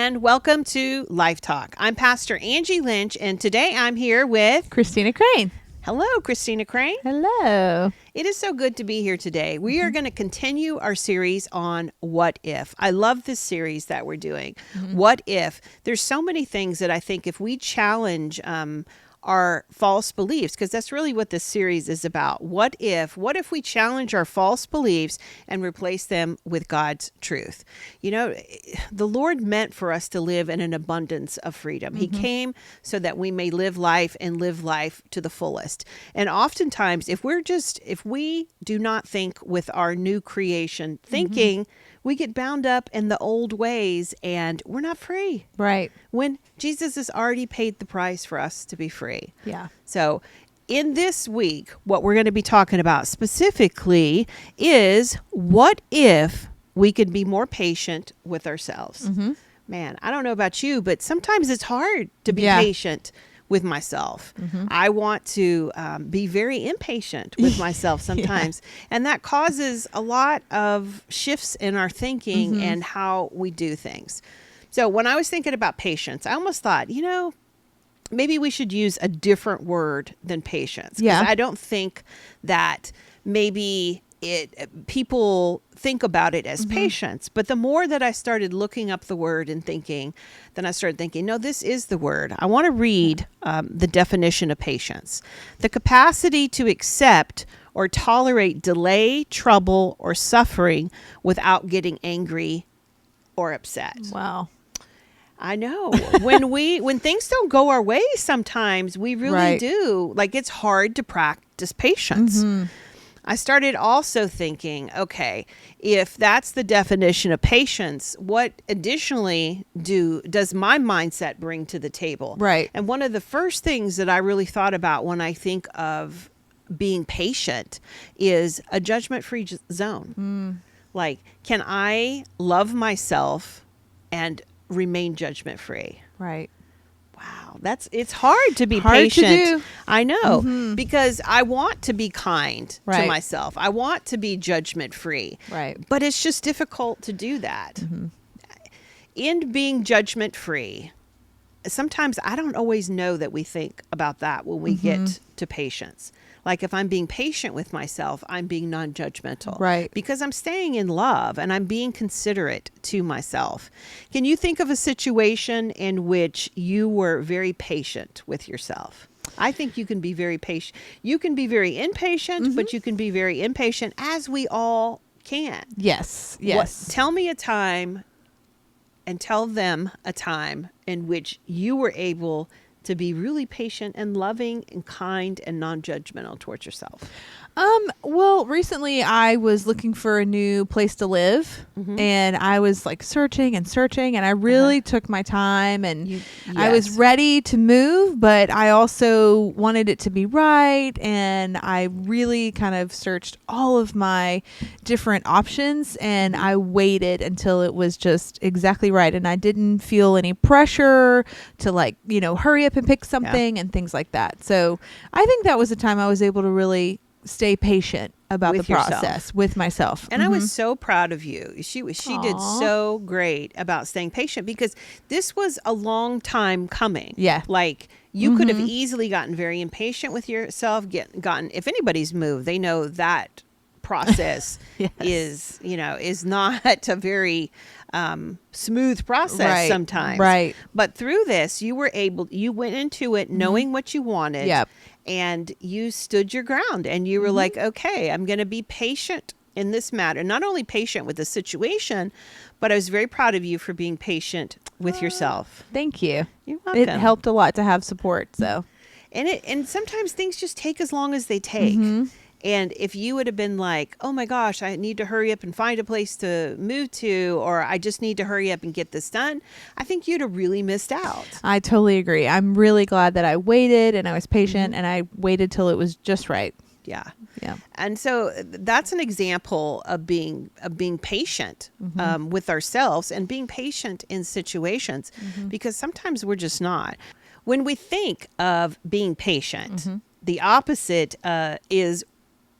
and welcome to Life Talk. I'm Pastor Angie Lynch, and today I'm here with Christina Crane. Hello, Christina Crane. Hello. It is so good to be here today. We are going to continue our series on What If. I love this series that we're doing. What if? There's so many things that I think if we challenge our false beliefs, because that's really what this series is about. What if we challenge our false beliefs and replace them with God's truth? You know, the Lord meant for us to live in an abundance of freedom. He came so that we may live life and live life to the fullest. And oftentimes, if we do not think with our new creation thinking, we get bound up in the old ways and we're not free. Right. When Jesus has already paid the price for us to be free. Yeah. So in this week, what we're going to be talking about specifically is what if we could be more patient with ourselves? Man, I don't know about you, but sometimes it's hard to be patient with myself. I want to be very impatient with myself sometimes. And that causes a lot of shifts in our thinking and how we do things. So when I was thinking about patience, I almost thought, maybe we should use a different word than patience. Yeah. I don't think that maybe people think about it as patience. But the more that I started looking up the word and thinking, then I started thinking, no, this is the word. I want to read the definition of patience. The capacity to accept or tolerate delay, trouble, or suffering without getting angry or upset. Wow. I know. When things don't go our way, sometimes we really do. Like, it's hard to practice patience. I started also thinking, okay, if that's the definition of patience, what additionally does my mindset bring to the table? Right. And one of the first things that I really thought about when I think of being patient is a judgment-free zone. Like, can I love myself and remain judgment-free? Right. Wow, it's hard to be Hard patient. to do. I know, because I want to be kind to Right. myself. I want to be judgment-free. Right. But it's just difficult to do that. In being judgment-free, sometimes I don't always know that we think about that when we get to patience. Like, if I'm being patient with myself, I'm being non-judgmental. Right. Because I'm staying in love and I'm being considerate to myself. Can you think of a situation in which you were very patient with yourself? I think you can be very patient. You can be very impatient, but you can be very impatient, as we all can. Yes. Yes. Tell me a time and tell them a time in which you were able to be really patient and loving and kind and non-judgmental towards yourself. Well, recently I was looking for a new place to live and I was like searching and I really took my time and I was ready to move, but I also wanted it to be right. And I really kind of searched all of my different options and I waited until it was just exactly right. And I didn't feel any pressure to hurry up and pick something and things like that. So I think that was the time I was able to really stay patient about With the process yourself. with myself. And I was so proud of you. She did so great about staying patient because this was a long time coming. Yeah. Like, you could have easily gotten very impatient with yourself, gotten, if anybody's moved, they know that process is not a very smooth process sometimes. Right. But through this, you went into it knowing what you wanted. Yep. And you stood your ground and you were like, okay, I'm going to be patient in this matter. Not only patient with the situation, but I was very proud of you for being patient with yourself. Thank you. You're welcome. It helped a lot to have support. So, And sometimes things just take as long as they take. And if you would have been like, oh my gosh, I need to hurry up and find a place to move to, or I just need to hurry up and get this done, I think you'd have really missed out. I totally agree. I'm really glad that I waited and I was patient and I waited till it was just right. Yeah. Yeah. And so that's an example of being patient with ourselves and being patient in situations because sometimes we're just not. When we think of being patient, the opposite is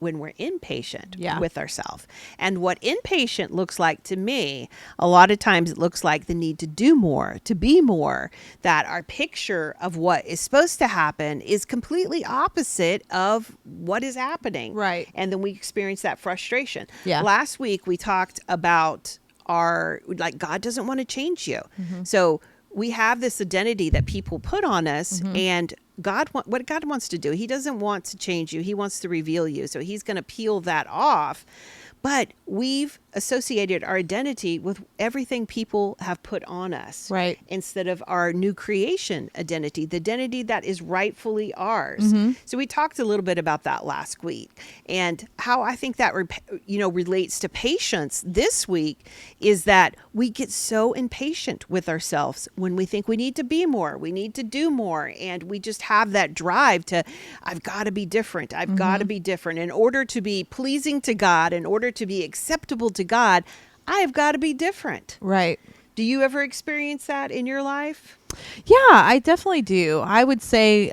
when we're impatient Yeah. with ourselves. And what impatient looks like to me, a lot of times it looks like the need to do more, to be more, that our picture of what is supposed to happen is completely opposite of what is happening. Right. And then we experience that frustration. Yeah. Last week we talked about God doesn't want to change you. So we have this identity that people put on us, and what God wants to do, he doesn't want to change you. He wants to reveal you. So he's going to peel that off. But we've associated our identity with everything people have put on us. Right. Instead of our new creation identity, the identity that is rightfully ours. So we talked a little bit about that last week, and how I think that relates to patience this week is that we get so impatient with ourselves when we think we need to be more, we need to do more, and we just have that drive to, I've got to be different. I've got to be different in order to be pleasing to God, in order to be acceptable to God. I have got to be different. Right. Do you ever experience that in your life? Yeah, I definitely do. I would say,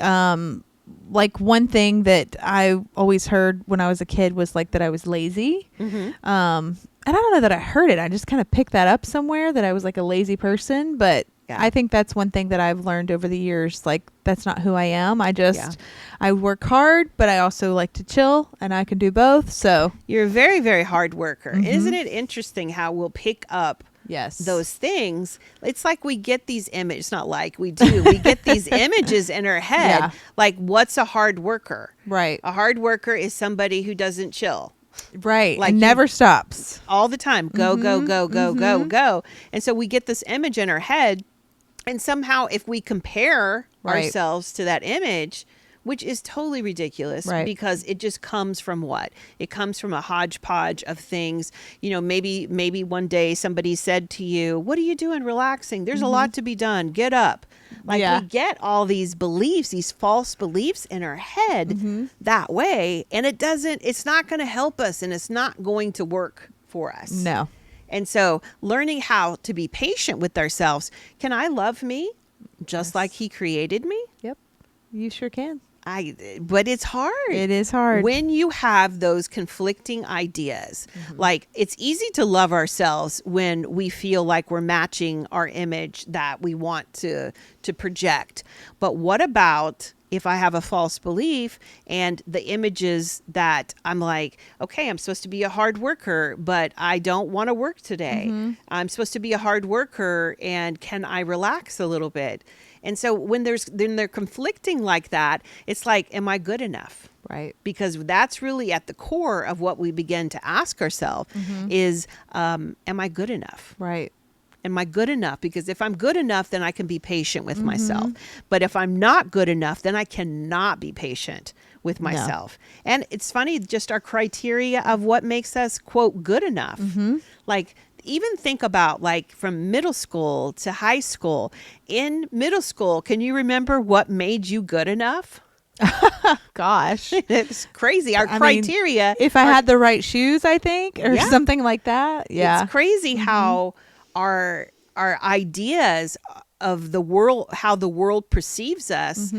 like one thing that I always heard when I was a kid was like that I was lazy. And I don't know that I heard it. I just kind of picked that up somewhere, that I was like a lazy person. But I think that's one thing that I've learned over the years. Like, that's not who I am. I work hard, but I also like to chill, and I can do both. So you're a very, very hard worker. Isn't it interesting how we'll pick up those things? It's like we get these images, not like we do. We get these images in our head. Like, what's a hard worker? Right. A hard worker is somebody who doesn't chill. Right. Like, never stops. All the time. Go, go, go, go, go, go. And so we get this image in our head. And somehow if we compare ourselves to that image, which is totally ridiculous, because it just comes from what? It comes from a hodgepodge of things. Maybe one day somebody said to you, what are you doing relaxing? There's a lot to be done. Get up. We get all these beliefs, these false beliefs in our head that way. And it's not going to help us, and it's not going to work for us. No. And so learning how to be patient with ourselves. Can I love me just like he created me? Yep. You sure can. But it's hard. It is hard. When you have those conflicting ideas, like, it's easy to love ourselves when we feel like we're matching our image that we want to project. But what about if I have a false belief and the images that I'm like, okay, I'm supposed to be a hard worker, but I don't want to work today. I'm supposed to be a hard worker, and can I relax a little bit? And so when they're conflicting like that, it's like, am I good enough? Right. Because that's really at the core of what we begin to ask ourselves is, am I good enough? Right. Am I good enough? Because if I'm good enough, then I can be patient with myself. But if I'm not good enough, then I cannot be patient with myself. No. And it's funny, just our criteria of what makes us, quote, good enough. Like, even think about, like, from middle school to high school. In middle school, can you remember what made you good enough? Gosh. It's crazy. Our criteria. If I had the right shoes, I think, or something like that. Yeah. It's crazy how our ideas of the world, how the world perceives us,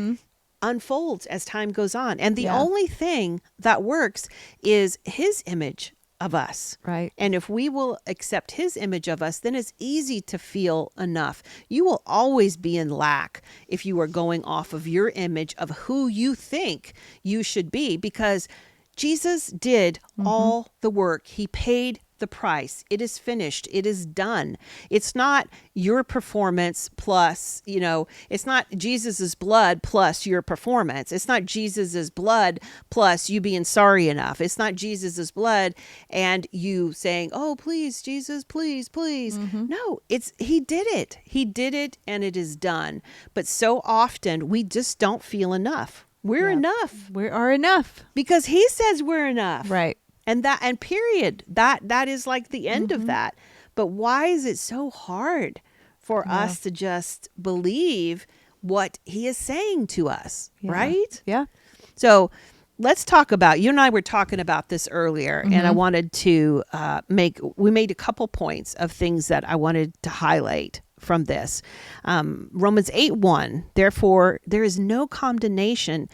unfolds as time goes on. And the only thing that works is his image of us. Right. And if we will accept his image of us, then it's easy to feel enough. You will always be in lack if you are going off of your image of who you think you should be, because Jesus did all the work. He paid the price. It is finished. It is done. It's not your performance plus, it's not Jesus's blood plus your performance. It's not Jesus's blood plus you being sorry enough. It's not Jesus's blood and you saying, oh, please, Jesus, please, please. No, he did it. He did it, and it is done. But so often we just don't feel enough. We're enough. We are enough. Because he says we're enough. Right. And period. That is like the end of that. But why is it so hard for us to just believe what he is saying to us? Right? Yeah. So let's talk about, you and I were talking about this earlier, and I wanted to we made a couple points of things that I wanted to highlight from this. Romans 8:1. Therefore, there is no condemnation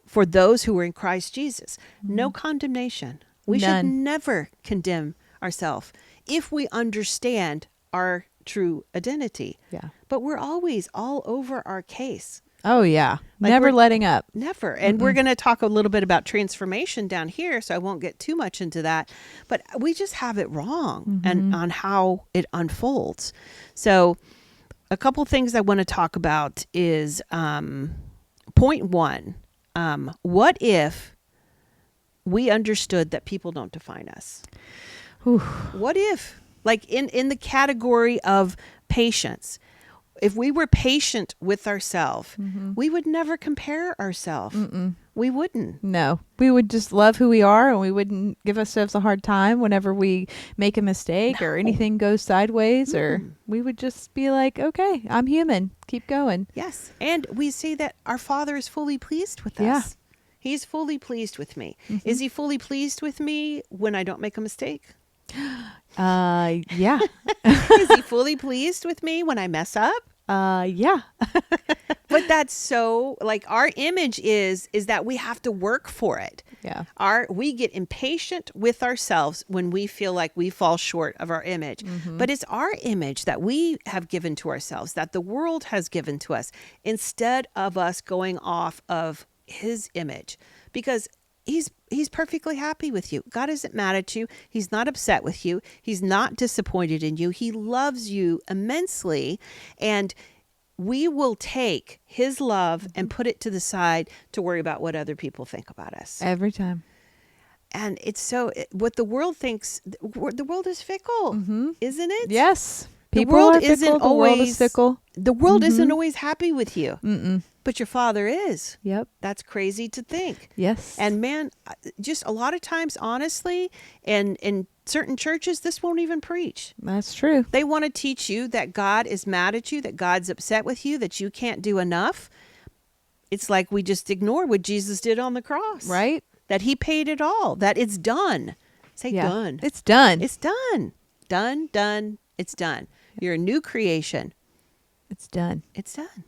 for those who are in Christ Jesus. No condemnation. We should never condemn ourselves if we understand our true identity. Yeah. But we're always all over our case. Oh, yeah. Never letting up. Never. And we're going to talk a little bit about transformation down here, so I won't get too much into that. But we just have it wrong and on how it unfolds. So a couple things I want to talk about is point one. What if we understood that people don't define us? Whew. What if, like in the category of patience, if we were patient with ourselves, we would never compare ourselves. We wouldn't. No, we would just love who we are, and we wouldn't give ourselves a hard time whenever we make a mistake or anything goes sideways, or we would just be like, okay, I'm human. Keep going. Yes. And we see that our Father is fully pleased with us. He's fully pleased with me. Is he fully pleased with me when I don't make a mistake? Yeah. Is he fully pleased with me when I mess up? Yeah. But that's so, like, our image is that we have to work for it. Yeah. We get impatient with ourselves when we feel like we fall short of our image. But it's our image that we have given to ourselves, that the world has given to us, instead of us going off of his image, because he's perfectly happy with you. God isn't mad at you. He's not upset with you. He's not disappointed in you. He loves you immensely. And we will take his love and put it to the side to worry about what other people think about us. Every time. And it's what the world thinks, the world is fickle, isn't it? Yes. The world isn't isn't the world is always fickle. The world isn't always happy with you. But your Father is. Yep. That's crazy to think. Yes. And man, just a lot of times, honestly, and in certain churches, this won't even preach. That's true. They want to teach you that God is mad at you, that God's upset with you, that you can't do enough. It's like we just ignore what Jesus did on the cross. Right? That he paid it all, that it's done. Say done. It's done. It's done. Done. It's done. You're a new creation. It's done. It's done.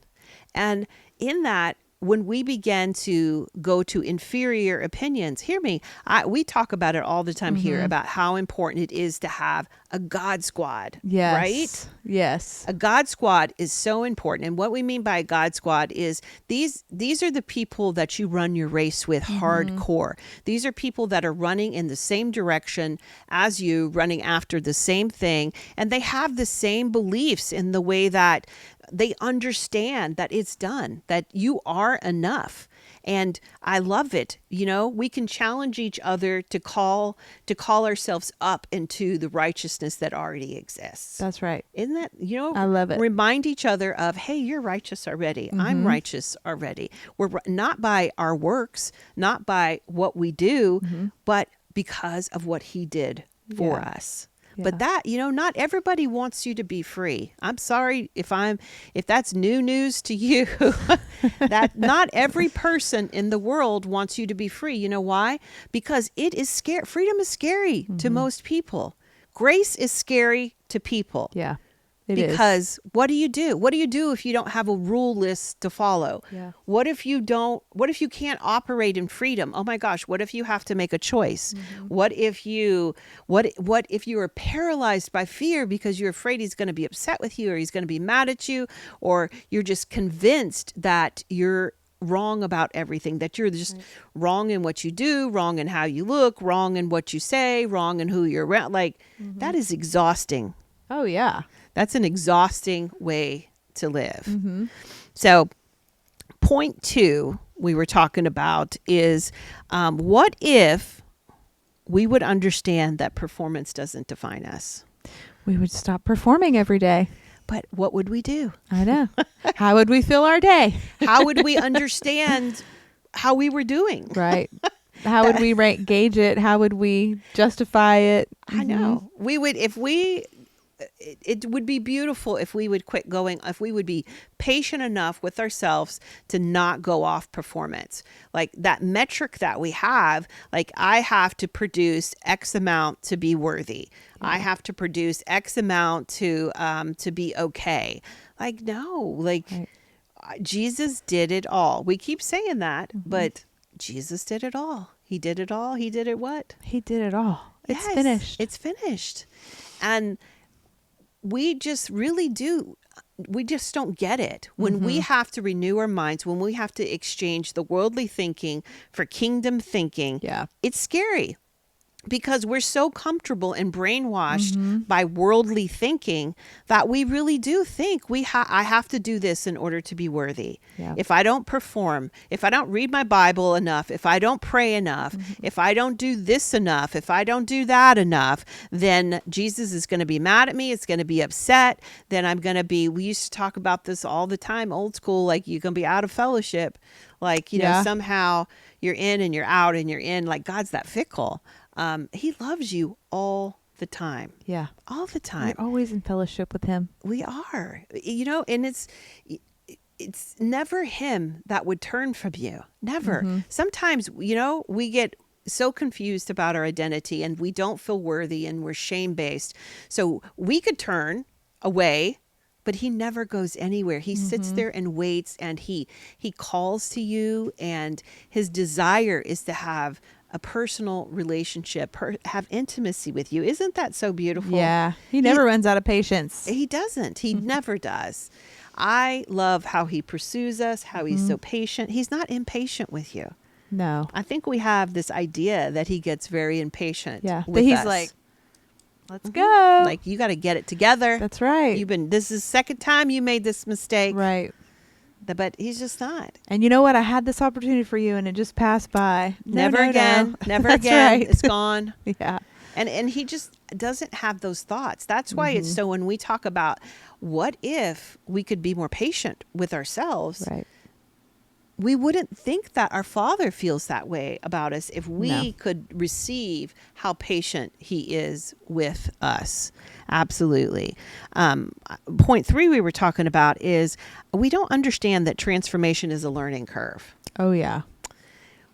And in that, when we begin to go to inferior opinions, hear me, we talk about it all the time here about how important it is to have a God squad. Yes. Right? Yes. A God squad is so important. And what we mean by a God squad is these are the people that you run your race with hardcore. These are people that are running in the same direction as you, running after the same thing. And they have the same beliefs in the way that they understand that it's done, that you are enough. And I love it. You know, we can challenge each other to call ourselves up into the righteousness that already exists. That's right. Isn't that, I love it. Remind each other of, hey, you're righteous already. I'm righteous already. We're not by our works, not by what we do, but because of what he did for us. But that, not everybody wants you to be free. I'm sorry if that's new news to you, that not every person in the world wants you to be free. You know why? Because it is scary. Freedom is scary to most people. Grace is scary to people. Yeah. Because what do you do? What do you do if you don't have a rule list to follow? Yeah. What if you can't operate in freedom? Oh my gosh, what if you have to make a choice? What if you are paralyzed by fear because you're afraid he's going to be upset with you, or he's going to be mad at you, or you're just convinced that you're wrong about everything, that you're just wrong in what you do, wrong in how you look, wrong in what you say, wrong in who you're around. That is exhausting. Oh, yeah. That's an exhausting way to live. So point 2 we were talking about is what if we would understand that performance doesn't define us? We would stop performing every day. But what would we do? I know. How would we fill our day? How would we understand how we were doing? Right. How would we gauge it? How would we justify it? I know. We would, it would be beautiful if we would quit going, if we would be patient enough with ourselves to not go off performance. Like that metric that we have, like I have to produce X amount to be worthy. I have to produce X amount to be okay. Like, no, like Jesus did it all. We keep saying that, but Jesus did it all. He did it all. He did it what? He did it all. Yes, It's finished. It's finished. And we just really do. We just don't get it. When we have to renew our minds, when we have to exchange the worldly thinking for kingdom thinking, it's scary. Because we're so comfortable and brainwashed by worldly thinking that we really do think I have to do this in order to be worthy. Yeah. If I don't perform, if I don't read my Bible enough, if I don't pray enough, if I don't do this enough, if I don't do that enough, then Jesus is going to be mad at me. It's going to be upset. Then I'm going to be, we used to talk about this all the time, old school, like you're going to be out of fellowship. Like, you know, somehow you're in and you're out and you're in, like God's that fickle. He loves you all the time. Yeah. All the time. We're always in fellowship with him. We are, you know, and it's never him that would turn from you. Never. Sometimes, you know, we get so confused about our identity and we don't feel worthy and we're shame-based. So we could turn away, but he never goes anywhere. He sits there and waits, and he calls to you, and his desire is to have a personal relationship, have intimacy with you. Isn't that so beautiful? Yeah. He never runs out of patience. He doesn't. He never does. I love how he pursues us, how he's so patient. He's not impatient with you. No. I think we have this idea that he gets very impatient. Yeah. With But he's us. like, let's go. Like, you got to get it together. That's right. This is the second time you made this mistake. Right. But he's just not. And you know what? I had this opportunity for you and it just passed by. Never again. Never That's again. right. It's gone. Yeah. And he just doesn't have those thoughts. That's why it's so, when we talk about what if we could be more patient with ourselves, Right. we wouldn't think that our Father feels that way about us if we could receive how patient he is with us. Absolutely. Point 3 we were talking about is we don't understand that transformation is a learning curve. Oh, yeah.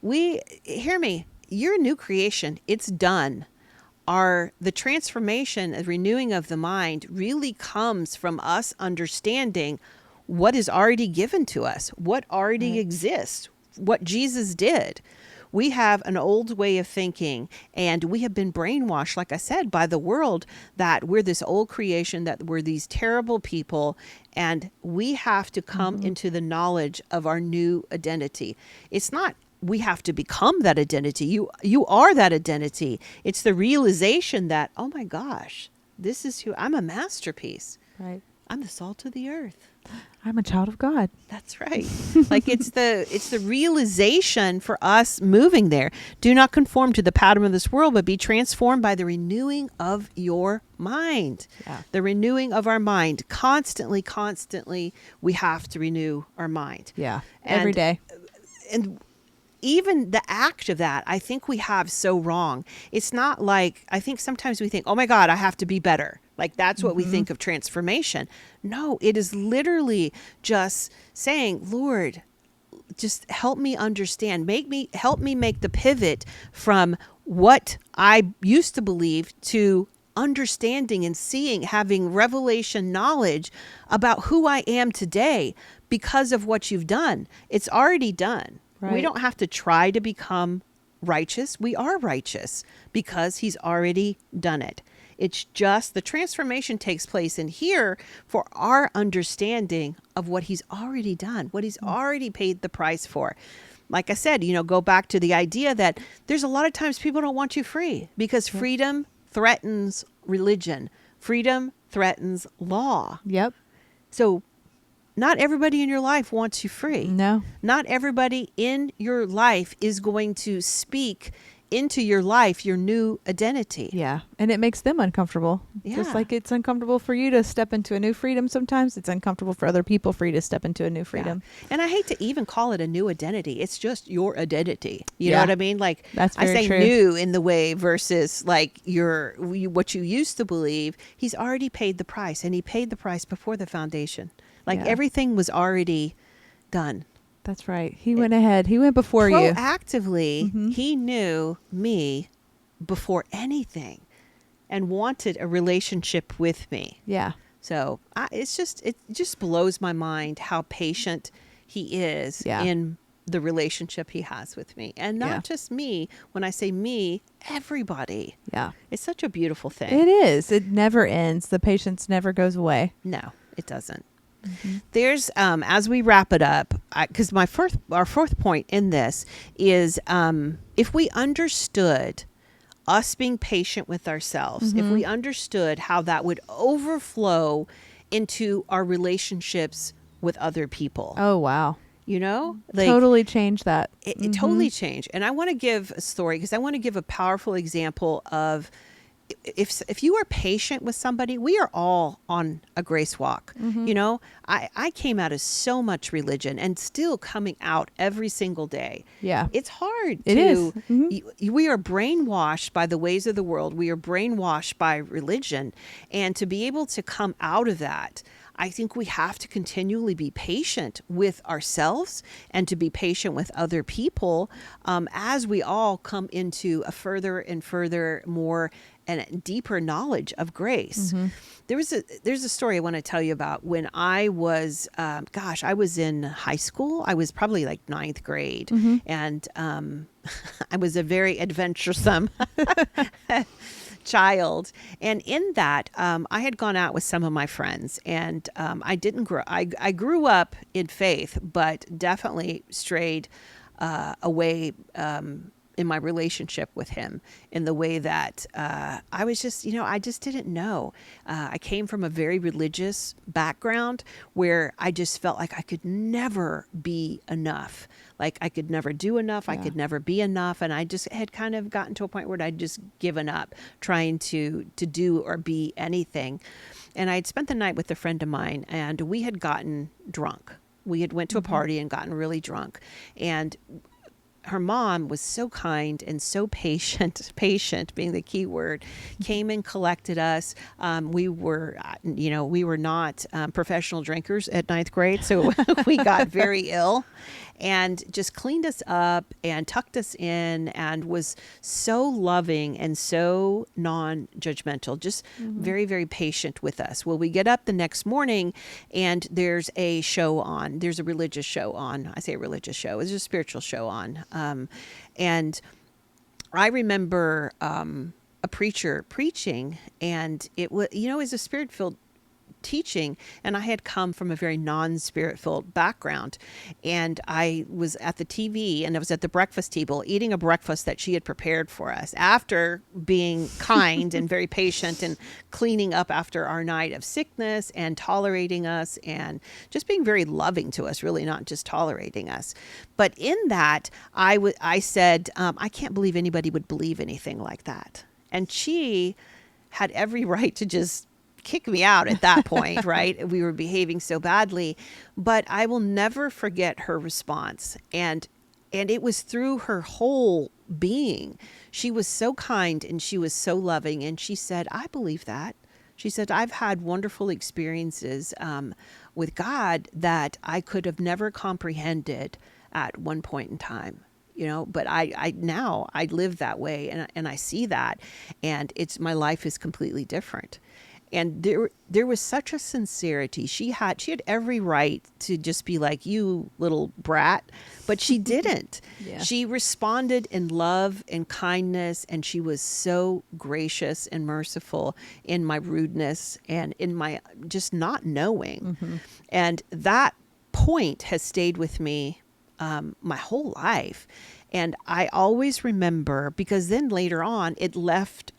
Hear me, you're a new creation. It's done. The transformation, the renewing of the mind really comes from us understanding what is already given to us, what already exists, what Jesus did. We have an old way of thinking, and we have been brainwashed, like I said, by the world, that we're this old creation, that we're these terrible people, and we have to come into the knowledge of our new identity. It's not we have to become that identity. You are that identity. It's the realization that, oh my gosh, this is who I'm, a masterpiece. Right. I'm the salt of the earth. I'm a child of God. That's right. Like it's the realization for us moving there. Do not conform to the pattern of this world, but be transformed by the renewing of your mind. Yeah. The renewing of our mind. Constantly, we have to renew our mind. Yeah. Every day. And even the act of that, I think we have so wrong. It's not like, I think sometimes we think, oh my God, I have to be better. Like that's what we think of transformation. No, it is literally just saying, Lord, just help me understand. Help me make the pivot from what I used to believe to understanding and seeing, having revelation knowledge about who I am today because of what you've done. It's already done. Right. We don't have to try to become righteous. We are righteous because he's already done it. It's just the transformation takes place in here for our understanding of what he's already done, what he's already paid the price for. Like I said, go back to the idea that there's a lot of times people don't want you free because freedom threatens religion. Freedom threatens law. Yep. So not everybody in your life wants you free. No. Not everybody in your life is going to speak into your life your new identity. Yeah. And it makes them uncomfortable. Yeah. Just like it's uncomfortable for you to step into a new freedom sometimes, it's uncomfortable for other people for you to step into a new freedom. Yeah. And I hate to even call it a new identity. It's just your identity. You know what I mean? Like that's very I say true. New in the way versus like what you used to believe. He's already paid the price, and he paid the price before the foundation. Like everything was already done. That's right. He went ahead. He went before you. Proactively, he knew me before anything. and wanted a relationship with me. Yeah. So it just blows my mind how patient he is in the relationship he has with me. And not just me. When I say me, everybody. Yeah. It's such a beautiful thing. It is. It never ends. The patience never goes away. No, it doesn't. Mm-hmm. There's, as we wrap it up, because our fourth point in this is, if we understood us being patient with ourselves, if we understood how that would overflow into our relationships with other people. Oh, wow. You know, totally changed that. It totally changed. And I want to give a story, because I want to give a powerful example of, if you are patient with somebody, we are all on a grace walk. You know, I came out of so much religion and still coming out every single day. Yeah. It's hard. It is. We are brainwashed by the ways of the world. We are brainwashed by religion. And to be able to come out of that, I think we have to continually be patient with ourselves and to be patient with other people, as we all come into a further and further more and deeper knowledge of grace. There's a story I want to tell you about when I was, I was in high school. I was probably like 9th grade, and I was a very adventuresome child. And in that, I had gone out with some of my friends, and I didn't grow. I grew up in faith, but definitely strayed away in my relationship with him, in the way that I was just, I just didn't know. I came from a very religious background where I just felt like I could never be enough. Like I could never do enough. I could never be enough. And I just had kind of gotten to a point where I'd just given up trying to do or be anything. And I had spent the night with a friend of mine, and we had gotten drunk. We had went to a party and gotten really drunk. And her mom was so kind and so patient being the key word, came and collected us. We were not professional drinkers at 9th grade. So we got very ill, and just cleaned us up and tucked us in, and was so loving and so non-judgmental, just very, very patient with us. Well, we get up the next morning, and there's a show on. There's a religious show on. I say a religious show. It's a spiritual show on. And I remember a preacher preaching, and it was, it was a spirit-filled teaching, and I had come from a very non-spirit filled background, and I was at the TV, and I was at the breakfast table eating a breakfast that she had prepared for us after being kind and very patient and cleaning up after our night of sickness and tolerating us and just being very loving to us, really not just tolerating us. But in that, I said, I can't believe anybody would believe anything like that. And she had every right to just kick me out at that point, right? We were behaving so badly, but I will never forget her response. And it was through her whole being. She was so kind and she was so loving. And she said, I believe that. She said, I've had wonderful experiences with God that I could have never comprehended at one point in time. But I now I live that way, and I see that, and my life is completely different. And there was such a sincerity. She had every right to just be like, you little brat, but she didn't. She responded in love and kindness, and she was so gracious and merciful in my rudeness and in my just not knowing. And that point has stayed with me my whole life. And I always remember, because then later on it left,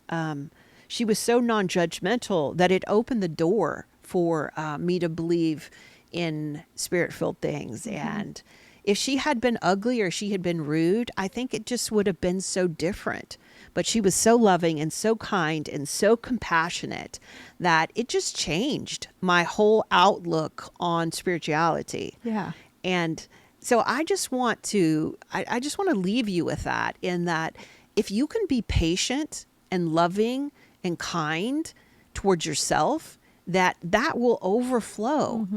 she was so non-judgmental that it opened the door for me to believe in spirit-filled things. And if she had been ugly or she had been rude, I think it just would have been so different. But she was so loving and so kind and so compassionate that it just changed my whole outlook on spirituality. Yeah. And so I just want to leave you with that, in that if you can be patient and loving and kind towards yourself, that will overflow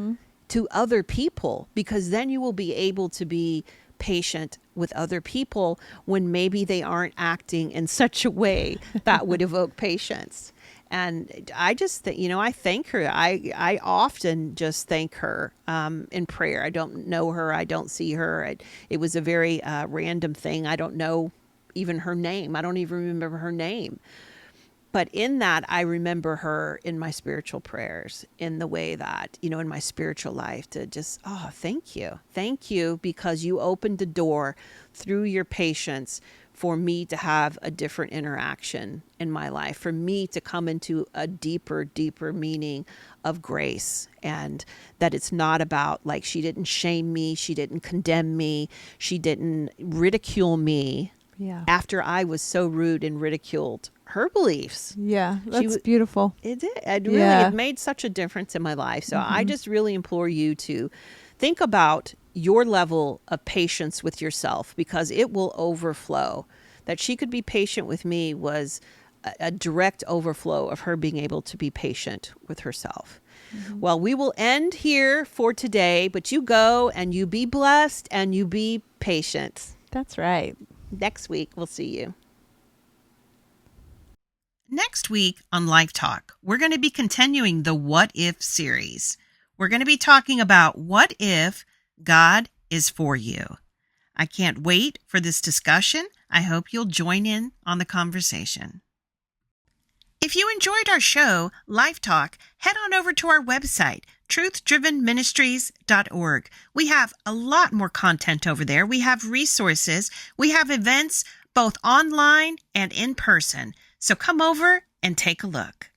to other people, because then you will be able to be patient with other people when maybe they aren't acting in such a way that would evoke patience. And I just think, I thank her. I often just thank her in prayer. I don't know her. I don't see her. It was a very random thing. I don't know even her name. I don't even remember her name. But in that, I remember her in my spiritual prayers, in the way that, in my spiritual life, to just, thank you. Thank you, because you opened the door through your patience for me to have a different interaction in my life, for me to come into a deeper, deeper meaning of grace. And that it's not about, like, she didn't shame me, she didn't condemn me, she didn't ridicule me. Yeah. After I was so rude and ridiculed her beliefs. Yeah, that's beautiful. It did. It made such a difference in my life. So I just really implore you to think about your level of patience with yourself, because it will overflow. That she could be patient with me was a direct overflow of her being able to be patient with herself. Well, we will end here for today, but you go and you be blessed and you be patient. That's right. Next week, we'll see you. Next week on Life Talk, we're going to be continuing the What If series. We're going to be talking about what if God is for you. I can't wait for this discussion. I hope you'll join in on the conversation. If you enjoyed our show, Life Talk, head on over to our website, truth-driven-ministries.org. We have a lot more content over there. We have resources. We have events, both online and in person. So come over and take a look.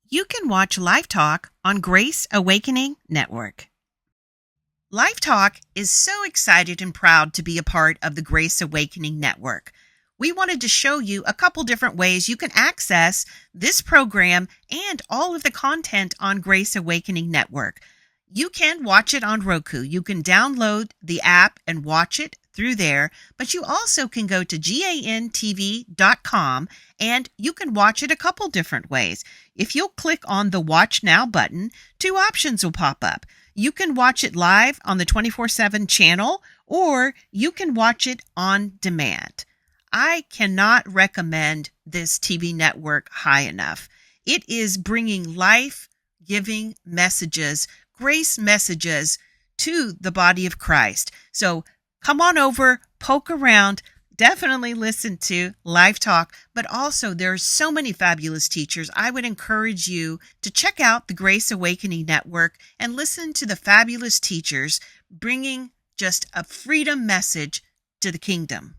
You can watch Life Talk on Grace Awakening Network. Life Talk is so excited and proud to be a part of the Grace Awakening Network. We wanted to show you a couple different ways you can access this program and all of the content on Grace Awakening Network. You can watch it on Roku. You can download the app and watch it through there, but you also can go to gantv.com and you can watch it a couple different ways. If you'll click on the Watch Now button, two options will pop up. You can watch it live on the 24/7 channel, or you can watch it on demand. I cannot recommend this TV network high enough. It is bringing life-giving messages, grace messages to the body of Christ. So come on over, poke around, definitely listen to Live Talk, but also there's so many fabulous teachers. I would encourage you to check out the Grace Awakening Network and listen to the fabulous teachers bringing just a freedom message to the kingdom.